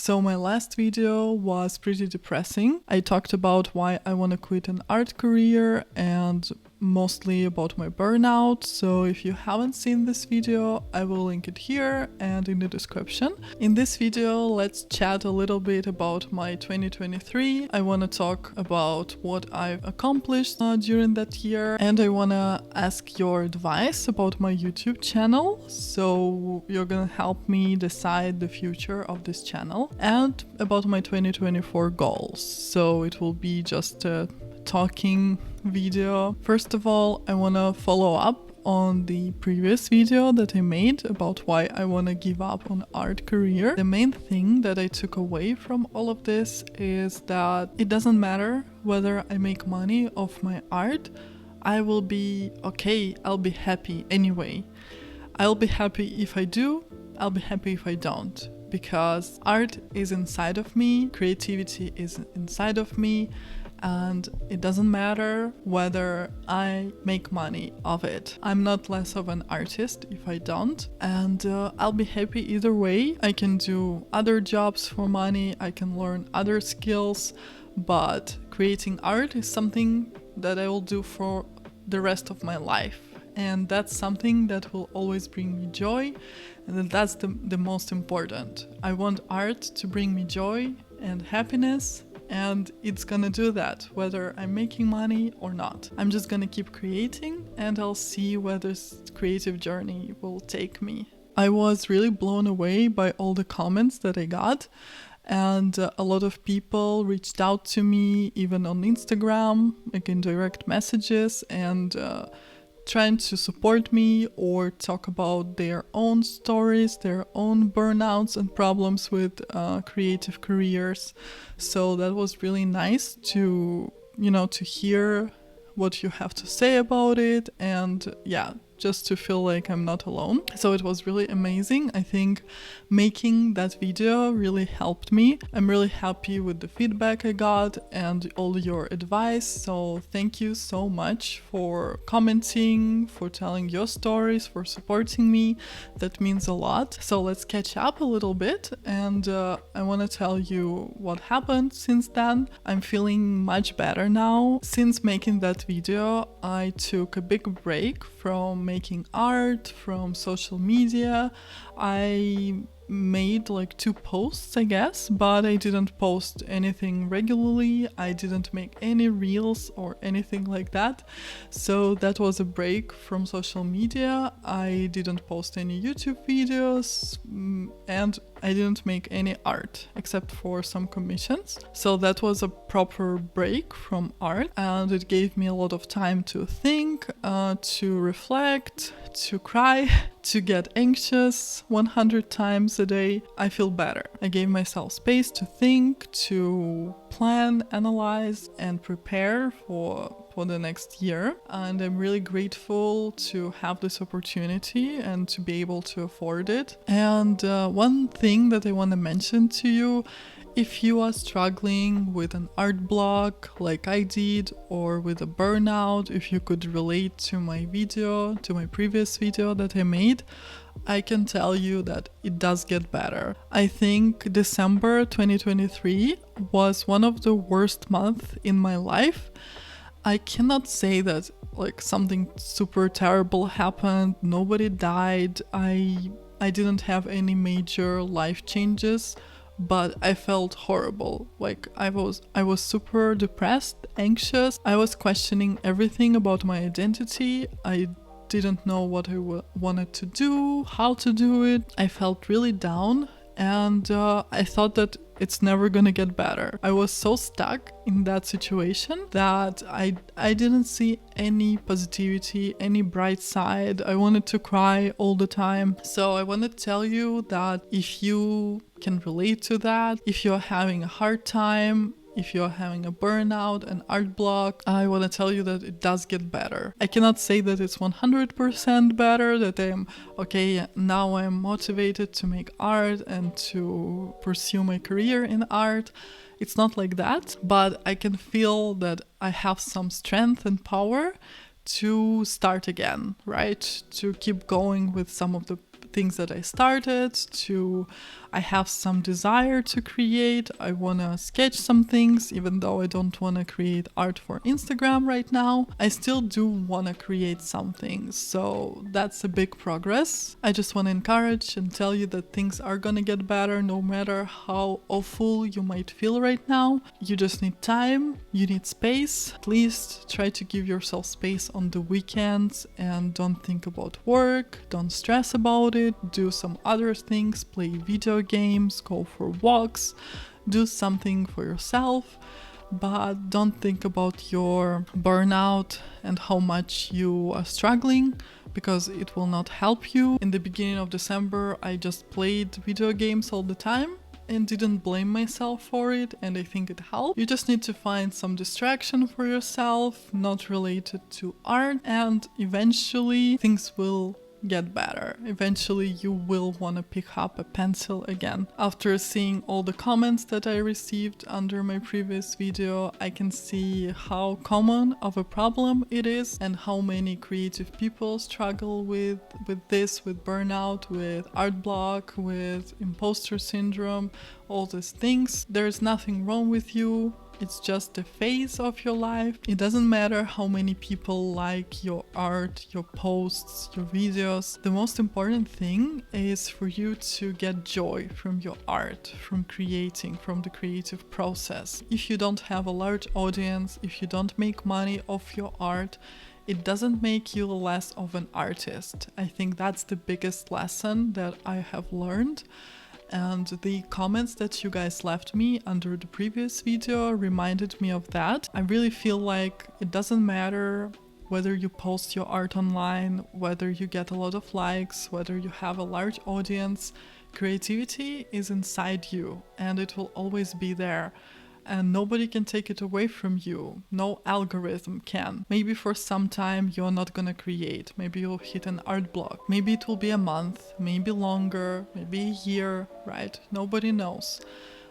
So my last video was pretty depressing. I talked about why I want to quit an art career and mostly about my burnout. So if you haven't seen this video, I will link it here and in the description. In this video, let's chat a little bit about my 2023. I want to talk about what I've accomplished during that year, and I want to ask your advice about my YouTube channel. So you're gonna help me decide the future of this channel and about my 2024 goals. So it will be just a talking video. First of all, I want to follow up on the previous video that I made about why I want to give up on art career. The main thing that I took away from all of this is that it doesn't matter whether I make money off my art. I will be okay, I'll be happy anyway. I'll be happy if I do, I'll be happy if I don't, because art is inside of me, creativity is inside of me, and it doesn't matter whether I make money of it. I'm not less of an artist if I don't, and I'll be happy either way. I can do other jobs for money, I can learn other skills, but creating art is something that I will do for the rest of my life. And that's something that will always bring me joy, and that's the most important. I want art to bring me joy and happiness, and it's gonna do that whether I'm making money or not. I'm just gonna keep creating, and I'll see where this creative journey will take me. I was really blown away by all the comments that I got, and a lot of people reached out to me even on Instagram, like in direct messages, and trying to support me or talk about their own stories, their own burnouts and problems with creative careers. So that was really nice to hear what you have to say about it, and just to feel like I'm not alone. So it was really amazing. I think making that video really helped me. I'm really happy with the feedback I got and all your advice. So thank you so much for commenting, for telling your stories, for supporting me. That means a lot. So let's catch up a little bit, and I want to tell you what happened since then. I'm feeling much better now. Since making that video, I took a big break from making art, from social media. I made like 2 posts, I guess, but I didn't post anything regularly. I didn't make any reels or anything like that. So that was a break from social media. I didn't post any YouTube videos, and I didn't make any art except for some commissions. So that was a proper break from art, and it gave me a lot of time to think, to reflect, to cry, to get anxious 100 times a day. I feel better. I gave myself space to think, to plan, analyze, and prepare for the next year. And I'm really grateful to have this opportunity and to be able to afford it. And one thing that I want to mention to you, if you are struggling with an art block like I did, or with a burnout, if you could relate to my previous video that I made, I can tell you that it does get better. I think December 2023 was one of the worst months in my life. I cannot say that like something super terrible happened. Nobody died. I didn't have any major life changes, but I felt horrible. Like I was super depressed, anxious. I was questioning everything about my identity. I didn't know what I wanted to do, how to do it. I felt really down, and I thought that it's never gonna get better. I was so stuck in that situation that I didn't see any positivity, any bright side. I wanted to cry all the time. So I want to tell you that if you can relate to that, if you're having a hard time, if you're having a burnout, an art block, I want to tell you that it does get better. I cannot say that it's 100% better, that I'm okay, now I'm motivated to make art and to pursue my career in art. It's not like that, but I can feel that I have some strength and power to start again, right? To keep going with some of the things that I started, to I have some desire to create. I want to sketch some things, even though I don't want to create art for Instagram right now. I still do want to create some things, so that's a big progress. I just want to encourage and tell you that things are gonna get better no matter how awful you might feel right now. You just need time, you need space. At least try to give yourself space on the weekends and don't think about work, don't stress about it, do some other things, play video games, go for walks, do something for yourself. But don't think about your burnout and how much you are struggling, because it will not help you. In the beginning of December, I just played video games all the time and didn't blame myself for it, and I think it helped. You just need to find some distraction for yourself, not related to art, and eventually things will get better. Eventually you will want to pick up a pencil again. After seeing all the comments that I received under my previous video, I can see how common of a problem it is and how many creative people struggle with this, with burnout, with art block, with imposter syndrome, all these things. There's nothing wrong with you. It's just a phase of your life. It doesn't matter how many people like your art, your posts, your videos. The most important thing is for you to get joy from your art, from creating, from the creative process. If you don't have a large audience, if you don't make money off your art, it doesn't make you less of an artist. I think that's the biggest lesson that I have learned. And the comments that you guys left me under the previous video reminded me of that. I really feel like it doesn't matter whether you post your art online, whether you get a lot of likes, whether you have a large audience. Creativity is inside you and it will always be there. And nobody can take it away from you. No algorithm can. Maybe for some time you're not gonna create. Maybe you'll hit an art block. Maybe it will be a month, maybe longer, maybe a year, right? Nobody knows.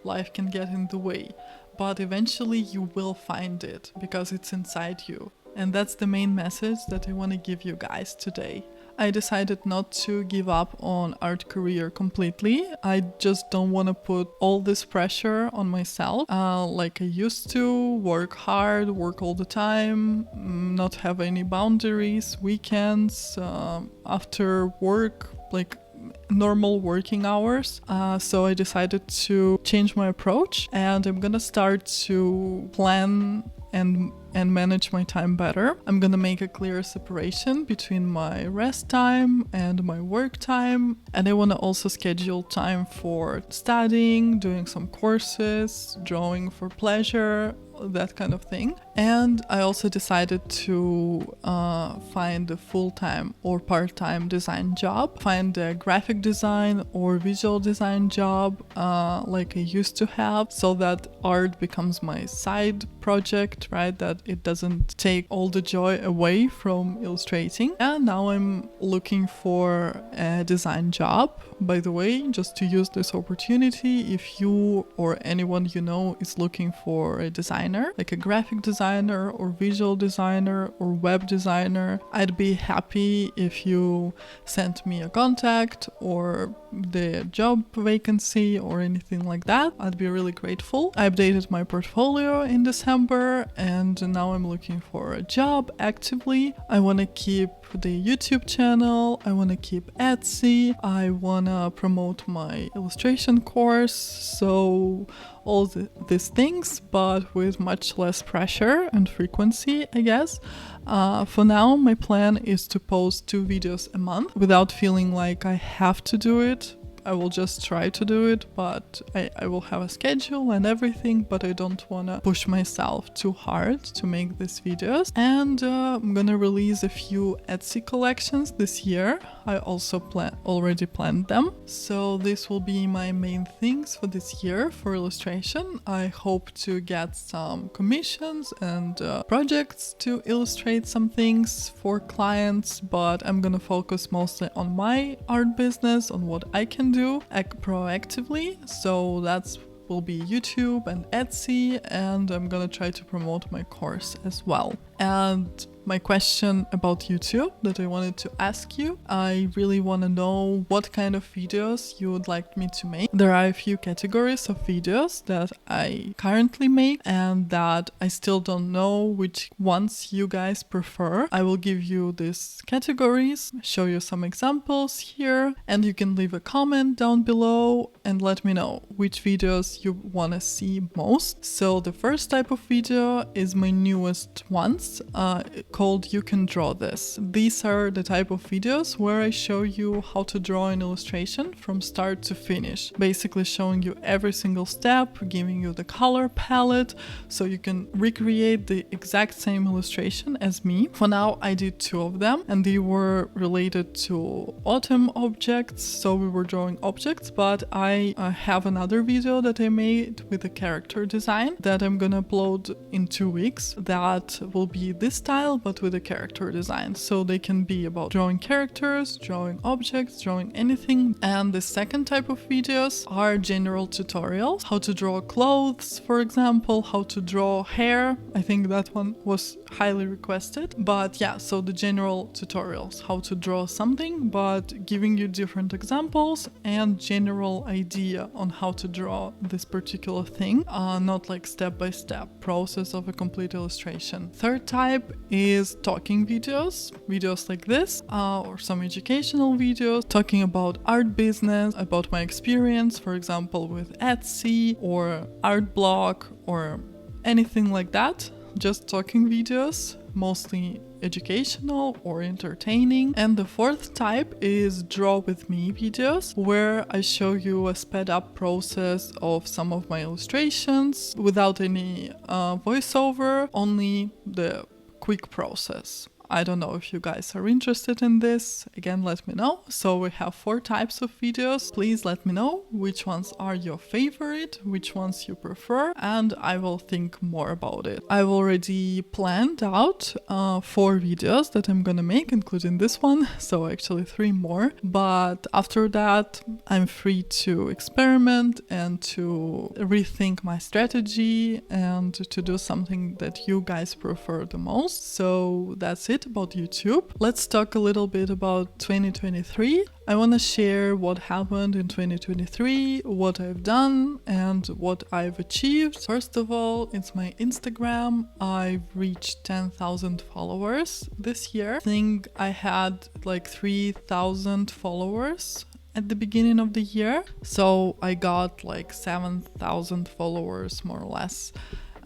Life can get in the way. But eventually you will find it because it's inside you. And that's the main message that I want to give you guys today. I decided not to give up on art career completely. I just don't want to put all this pressure on myself like I used to. Work hard, work all the time, not have any boundaries, weekends, after work, like normal working hours. So I decided to change my approach and I'm gonna start to plan and manage my time better. I'm gonna make a clear separation between my rest time and my work time, and I want to also schedule time for studying, doing some courses, drawing for pleasure, that kind of thing. And I also decided to find a full-time or part-time design job, find a graphic design or visual design job like I used to have, so that art becomes my side project, right? That it doesn't take all the joy away from illustrating. And now I'm looking for a design job. By the way, just to use this opportunity, if you or anyone you know is looking for a designer, like a graphic designer or visual designer or web designer, I'd be happy if you sent me a contact or the job vacancy or anything like that. I'd be really grateful. I updated my portfolio in December and now I'm looking for a job actively. I want to keep the YouTube channel, I want to keep Etsy, I want to promote my illustration course, so all these things, but with much less pressure and frequency, I guess. For now, my plan is to post 2 videos a month without feeling like I have to do it. I will just try to do it, but I will have a schedule and everything, but I don't want to push myself too hard to make these videos. And I'm gonna release a few Etsy collections this year. I also already planned them. So this will be my main things for this year for illustration. I hope to get some commissions and projects to illustrate some things for clients, but I'm gonna focus mostly on my art business, on what I can do proactively. So that's will be YouTube and Etsy, and I'm gonna try to promote my course as well. And my question about YouTube that I wanted to ask you. I really want to know what kind of videos you would like me to make. There are a few categories of videos that I currently make and that I still don't know which ones you guys prefer. I will give you these categories, show you some examples here, and you can leave a comment down below and let me know which videos you want to see most. So the first type of video is my newest ones, called You Can Draw This. These are the type of videos where I show you how to draw an illustration from start to finish, basically showing you every single step, giving you the color palette so you can recreate the exact same illustration as me. For now I did 2 of them and they were related to autumn objects, so we were drawing objects, but I have another video that I made with a character design that I'm gonna upload in 2 weeks. That will be this style but with a character design, so they can be about drawing characters, drawing objects, drawing anything. And the second type of videos are general tutorials, how to draw clothes, for example, how to draw hair. I think that one was highly requested, but yeah, so the general tutorials, how to draw something, but giving you different examples and general idea on how to draw this particular thing, not like step-by-step process of a complete illustration. Third type is talking videos, videos like this, or some educational videos talking about art business, about my experience, for example, with Etsy or art blog or anything like that. Just talking videos, mostly educational or entertaining. And the fourth type is draw with me videos, where I show you a sped up process of some of my illustrations without any voiceover, only the quick process. I don't know if you guys are interested in this. Again, let me know. So we have 4 types of videos. Please let me know which ones are your favorite, which ones you prefer, and I will think more about it. I've already planned out 4 videos that I'm gonna make, including this one, so actually 3 more. But after that, I'm free to experiment and to rethink my strategy and to do something that you guys prefer the most. So that's it about YouTube. Let's talk a little bit about 2023. I want to share what happened in 2023, what I've done and what I've achieved. First of all, it's my Instagram. I've reached 10,000 followers this year. I think I had like 3,000 followers at the beginning of the year. So I got like 7,000 followers more or less.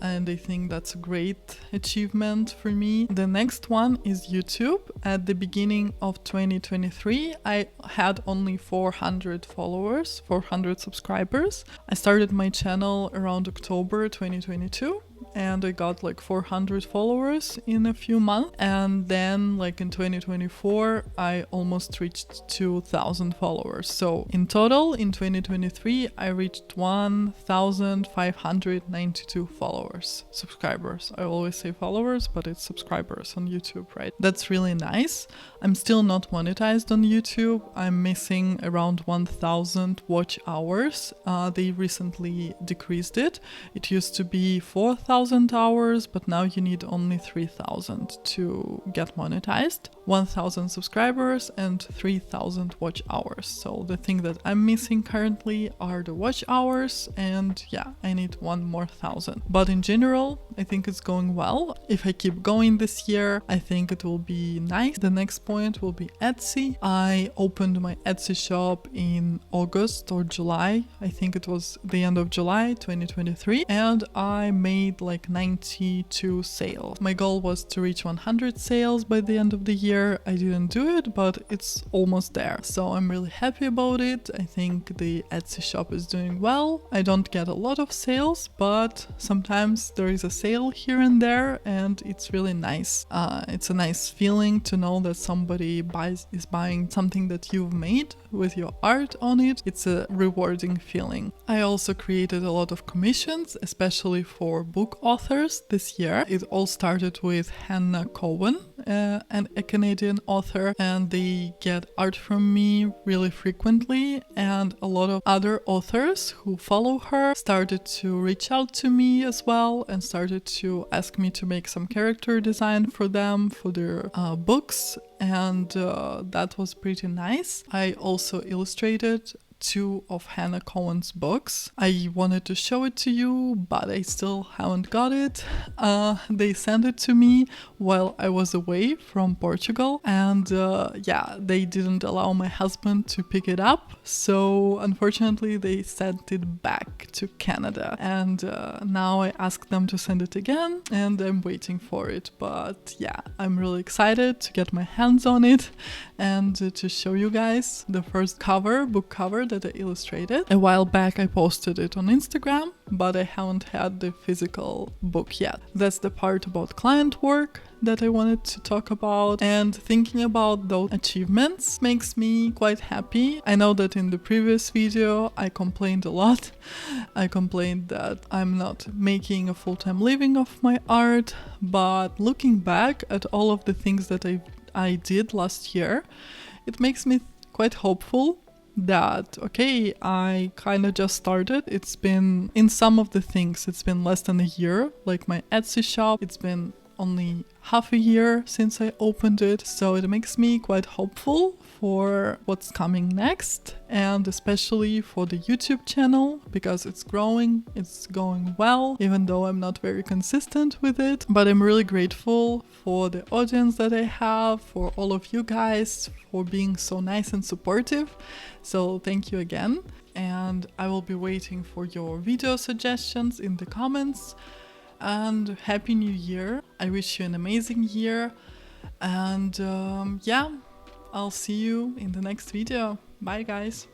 And I think that's a great achievement for me. The next one is YouTube. At the beginning of 2023, I had only 400 followers, 400 subscribers. I started my channel around October 2022. And I got like 400 followers in a few months. And then like in 2024, I almost reached 2,000 followers. So in total, in 2023, I reached 1,592 followers, subscribers. I always say followers, but it's subscribers on YouTube, right? That's really nice. I'm still not monetized on YouTube. I'm missing around 1,000 watch hours. They recently decreased it. It used to be 4,000 hours, but now you need only 3,000 to get monetized. 1,000 subscribers and 3,000 watch hours. So the thing that I'm missing currently are the watch hours, and yeah, I need 1 more 1,000. But in general, I think it's going well. If I keep going this year, I think it will be nice. The next point will be Etsy. I opened my Etsy shop in August or July. I think it was the end of July 2023, and I made like 92 sales. My goal was to reach 100 sales by the end of the year. I didn't do it, but it's almost there. So I'm really happy about it. I think the Etsy shop is doing well. I don't get a lot of sales, but sometimes there is a sale here and there, and it's really nice. It's a nice feeling to know that somebody is buying something that you've made with your art on it. It's a rewarding feeling. I also created a lot of commissions, especially for book authors this year. It all started with Hannah Cowan, a Canadian author, and they get art from me really frequently, and a lot of other authors who follow her started to reach out to me as well and started to ask me to make some character design for them for their books, and that was pretty nice. I also illustrated 2 of Hannah Cowan's books. I wanted to show it to you, but I still haven't got it. They sent it to me while I was away from Portugal, and yeah, they didn't allow my husband to pick it up, so unfortunately they sent it back to Canada, and now I asked them to send it again, and I'm waiting for it. But yeah, I'm really excited to get my hands on it and to show you guys the first book cover that I illustrated. A while back I posted it on Instagram, but I haven't had the physical book yet. That's the part about client work that I wanted to talk about, and thinking about those achievements makes me quite happy. I know that in the previous video I complained a lot. I complained that I'm not making a full-time living of my art, but looking back at all of the things that I did last year, it makes me quite hopeful that, okay, I kind of just started. It's been, in some of the things, it's been less than a year, like my Etsy shop, it's been only half a year since I opened it, so it makes me quite hopeful for what's coming next, and especially for the YouTube channel, because it's growing, it's going well, even though I'm not very consistent with it. But I'm really grateful for the audience that I have, for all of you guys, for being so nice and supportive. So thank you again, and I will be waiting for your video suggestions in the comments. And Happy New Year! I wish you an amazing year, and yeah, I'll see you in the next video. Bye guys!